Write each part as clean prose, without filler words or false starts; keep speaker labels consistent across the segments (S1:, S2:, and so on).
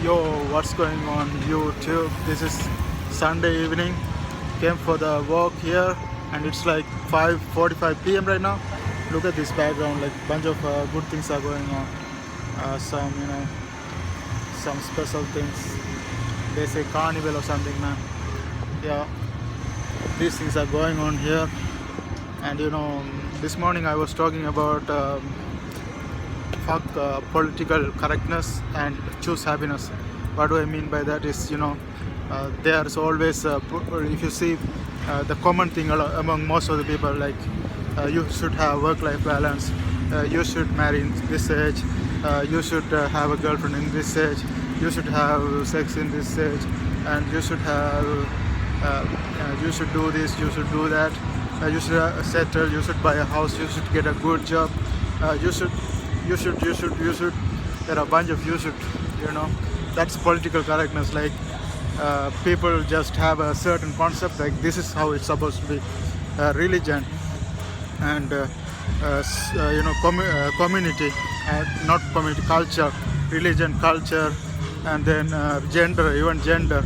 S1: Yo, what's going on YouTube? This is Sunday evening. Came for the walk here, and it's like 5:45 p.m. right now. Look at this background, like bunch of good things are going on. Some special things. They say carnival or something, man. Yeah, these things are going on here. And this morning I was talking about fuck political correctness and choose happiness. What do I mean by that is, there's always, if you see the common thing among most of the people, like you should have work-life balance, you should marry in this age, you should have a girlfriend in this age, you should have sex in this age, and you should have, you should do this, you should do that, you should settle, you should buy a house, you should get a good job, you should. There are a bunch of you should, that's political correctness. Like people just have a certain concept, like this is how it's supposed to be. Religion and community, not community, culture, religion, culture, and then gender, even gender.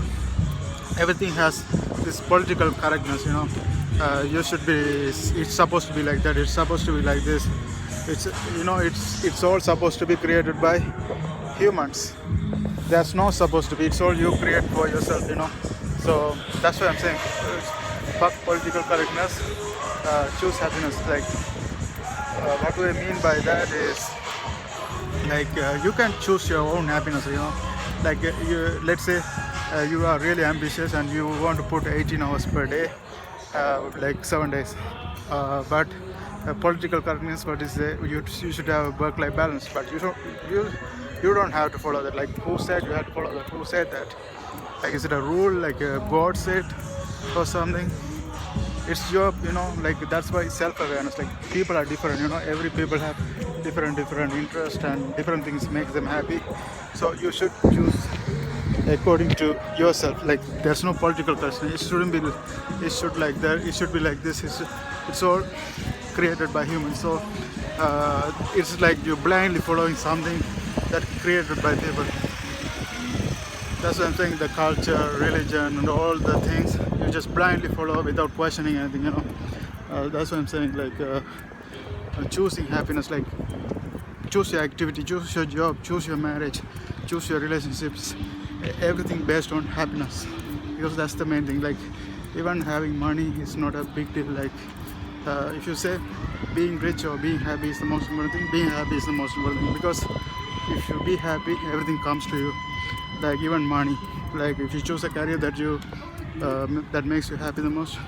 S1: Everything has this political correctness. You should be. It's supposed to be like that. It's supposed to be like this. It's all supposed to be created by humans. There's no supposed to be. It's all you create for yourself. So that's what I'm saying. Fuck political correctness. Choose happiness. Like what do I mean by that is, like you can choose your own happiness. Like let's say you are really ambitious and you want to put 18 hours per day, like 7 days, but political correctness, what is you should have a work-life balance, but you don't have to follow that. Like who said you have to follow that? Who said that? Like is it a rule, like God said or something? It's your, like that's why self-awareness. Like people are different, every people have different interests and different things make them happy. So you should choose according to yourself. Like there's no political question. It shouldn't be. It should like that. It should be like this. It's all created by humans. So it's like you're blindly following something that created by people. That's what I'm saying. The culture, religion, and all the things you just blindly follow without questioning anything. That's what I'm saying. Like choosing happiness. Like choose your activity, choose your job, choose your marriage, choose your relationships. Everything based on happiness, because that's the main thing. Like even having money is not a big deal. Like if you say being rich or being happy is the most important thing, being happy is the most important thing, because if you be happy, everything comes to you. Like even money, like if you choose a career that you that makes you happy the most,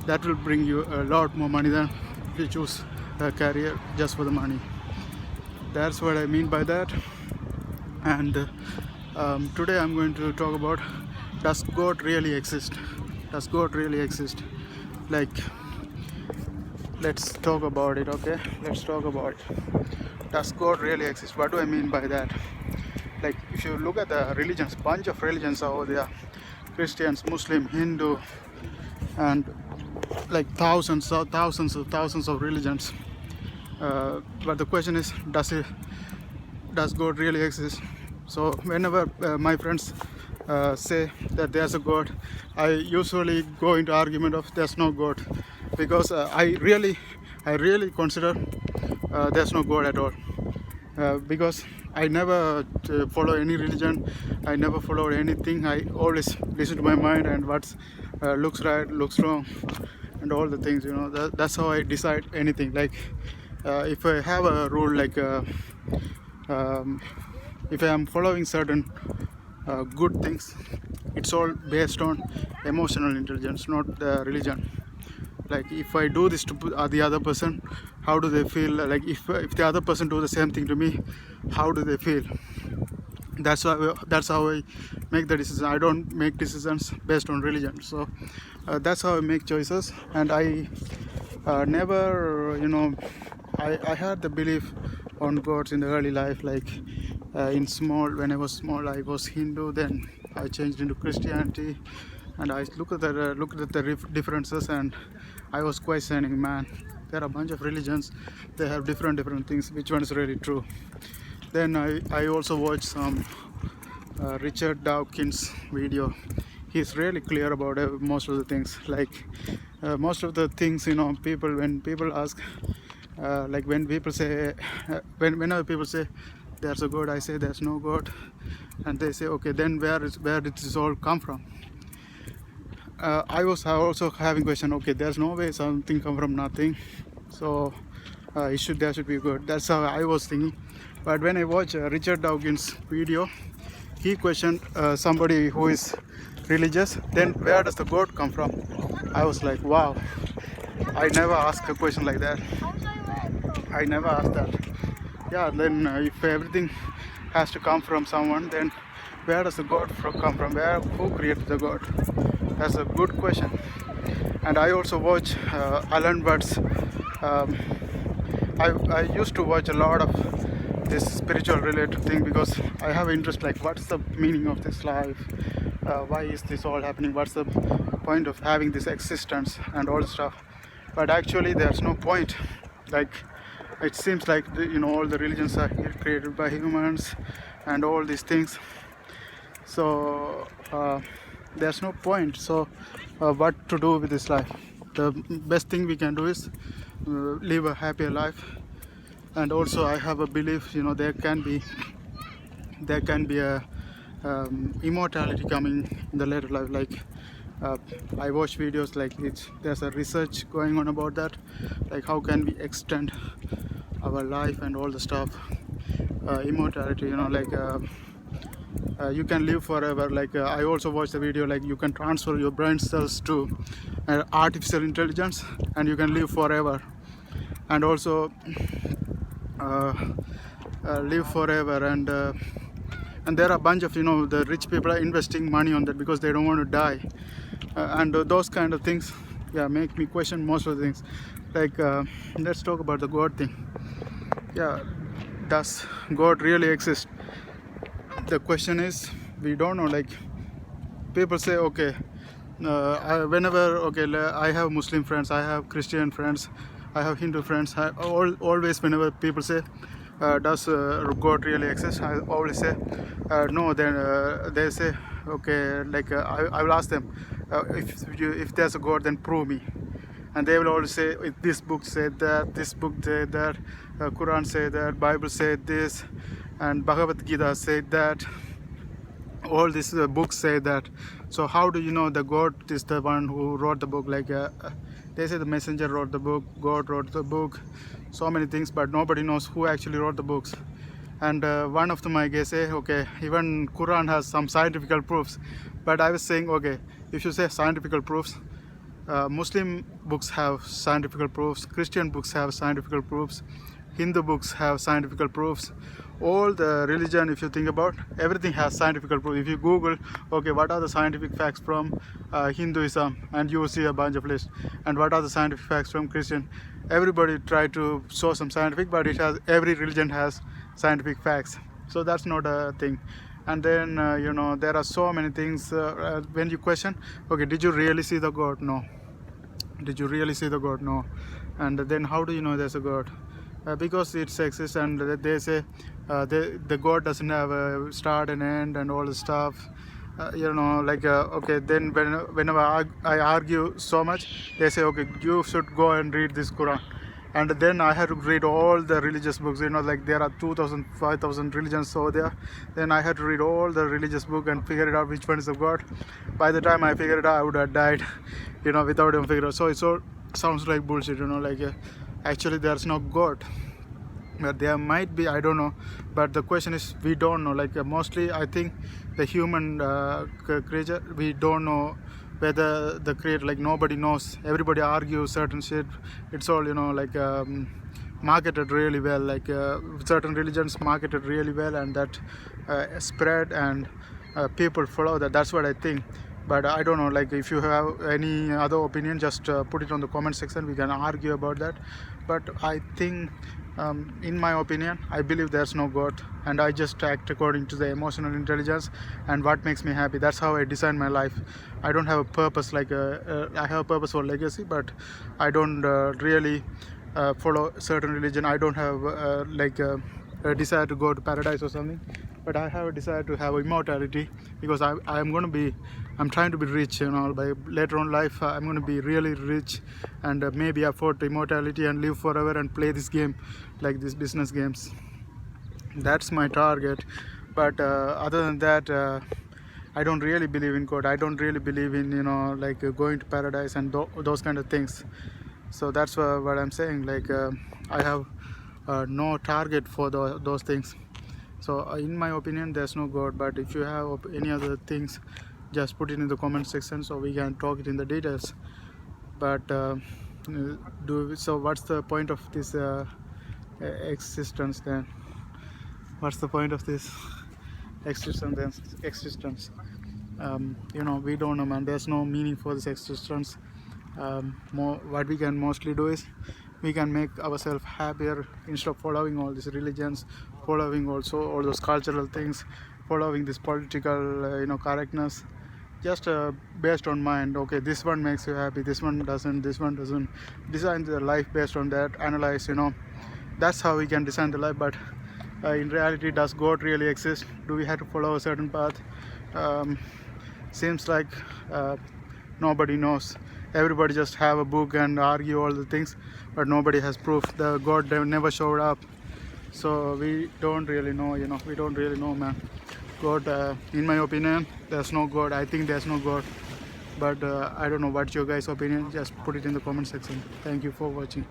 S1: that will bring you a lot more money than if you choose a career just for the money. That's what I mean by that. And today I'm going to talk about, does God really exist? Does God really exist? Like let's talk about it. Okay, let's talk about it. Does God really exist? What do I mean by that? Like if you look at the religions, bunch of religions are over there: Christians, Muslim, Hindu, and like thousands of religions. But the question is, does God really exist? So whenever my friends say that there's a God, I usually go into argument of there's no God, because I really consider there's no God at all, because I never follow any religion, I never follow anything. I always listen to my mind and what looks right, looks wrong, and all the things. That's how I decide anything. Like if I have a rule, like if I am following certain good things, it's all based on emotional intelligence, not religion. Like if I do this to the other person, how do they feel? Like if the other person do the same thing to me, how do they feel? That's how I make the decision. I don't make decisions based on religion. So that's how I make choices. And I never, I had the belief on gods in the early life. Like when I was small, I was Hindu. Then I changed into Christianity, and I looked at the differences, and I was questioning, man, there are a bunch of religions, they have different things, which one is really true? Then I also watched some Richard Dawkins video. He's really clear about most of the things. Like most of the things, people when people ask, like when people say, whenever people say there's a God, I say there's no God, and they say okay, then where did this all come from? I was also having question. Okay, there's no way something come from nothing, so there should be good. That's how I was thinking. But when I watch Richard Dawkins video, he questioned somebody who is religious. Then where does the God come from? I was like, wow. I never asked a question like that. I never asked that. Yeah. Then if everything has to come from someone, then where does the God come from? Who created the God? That's a good question. And I also watch Alan Watts. Um, I used to watch a lot of this spiritual related thing because I have interest, like what's the meaning of this life, why is this all happening, what's the point of having this existence and all stuff. But actually there's no point. Like it seems like all the religions are created by humans and all these things, so there's no point. So what to do with this life? The best thing we can do is live a happier life. And also I have a belief, there can be a immortality coming in the later life. Like I watch videos like there's a research going on about that, like how can we extend our life and all the stuff. Immortality, you can live forever. Like I also watched the video, like you can transfer your brain cells to artificial intelligence and you can live forever. And also live forever, and there are a bunch of the rich people are investing money on that because they don't want to die, and those kind of things, yeah, make me question most of the things. Like let's talk about the God thing. Yeah, does God really exist? The question is, we don't know. Like people say okay, I have Muslim friends, I have Christian friends, I have Hindu friends. Always whenever people say does God really exist, I always say no. Then they say okay, like I will ask them, if there's a God, then prove me. And they will always say this book said that, this book said that, Quran said that, Bible said this, and Bhagavad Gita said that. All these books say that. So how do you know the God is the one who wrote the book? Like they say the messenger wrote the book, God wrote the book, so many things, but nobody knows who actually wrote the books. And one of them I guess say okay, even Quran has some scientific proofs. But I was saying okay, if you say scientific proofs, Muslim books have scientific proofs, Christian books have scientific proofs, Hindu books have scientific proofs. All the religion, if you think about, everything has scientific proof. If you Google, okay, what are the scientific facts from Hinduism, and you will see a bunch of lists. And what are the scientific facts from Christian? Everybody try to show some scientific, but every religion has scientific facts. So that's not a thing. And then there are so many things. When you question, okay, did you really see the God? No. Did you really see the God? No. And then how do you know there's a God? Because it exists, and they say the God doesn't have a start and end and all the stuff. Okay, then whenever I argue so much, they say okay, you should go and read this Quran. And then I had to read all the religious books, like there are 2,000, 5,000 religions over there. Then I had to read all the religious books and figure it out which one is of God. By the time I figured it out, I would have died, without even figuring it out. So it all sounds like bullshit, actually there's no God. But there might be, I don't know. But the question is, we don't know. Like mostly I think the human creature, we don't know whether the creator, like nobody knows. Everybody argues certain shit. It's all marketed really well. Like certain religions marketed really well, and that spread, and people follow that. That's what I think. But I don't know, like if you have any other opinion, just put it on the comment section. We can argue about that. But I think in my opinion, I believe there's no God, and I just act according to the emotional intelligence and what makes me happy. That's how I design my life. I don't have a purpose, like I have a purpose for legacy, but I don't really follow certain religion. I don't have a desire to go to paradise or something. but I have decided to have immortality because I'm trying to be rich, you know. By later on life, I'm going to be really rich and maybe afford immortality and live forever and play this game like these business games. That's my target. But other than that, I don't really believe in God. I don't really believe in, you know, like going to paradise and those kind of things. So that's what I'm saying. Like I have no target for those things. So in my opinion, there's no God. But if you have any other things, just put it in the comment section so we can talk it in the details. But what's the point of this existence then? What's the point of this existence? You know, we don't know, man. There's no meaning for this existence. What we can mostly do is we can make ourselves happier instead of following all these religions, following also all those cultural things, following this political you know, correctness, just based on mind. Okay, this one makes you happy, this one doesn't, this one doesn't. Design the life based on that, analyze, you know. That's how we can design the life. But in reality, does God really exist? Do we have to follow a certain path? Seems like nobody knows. Everybody just have a book and argue all the things, but nobody has proof. The God never showed up. So we don't really know, you know. We don't really know, man. God, in my opinion, there's no God. I think there's no God. But I don't know what's your guys' opinion. Just put it in the comment section. Thank you for watching.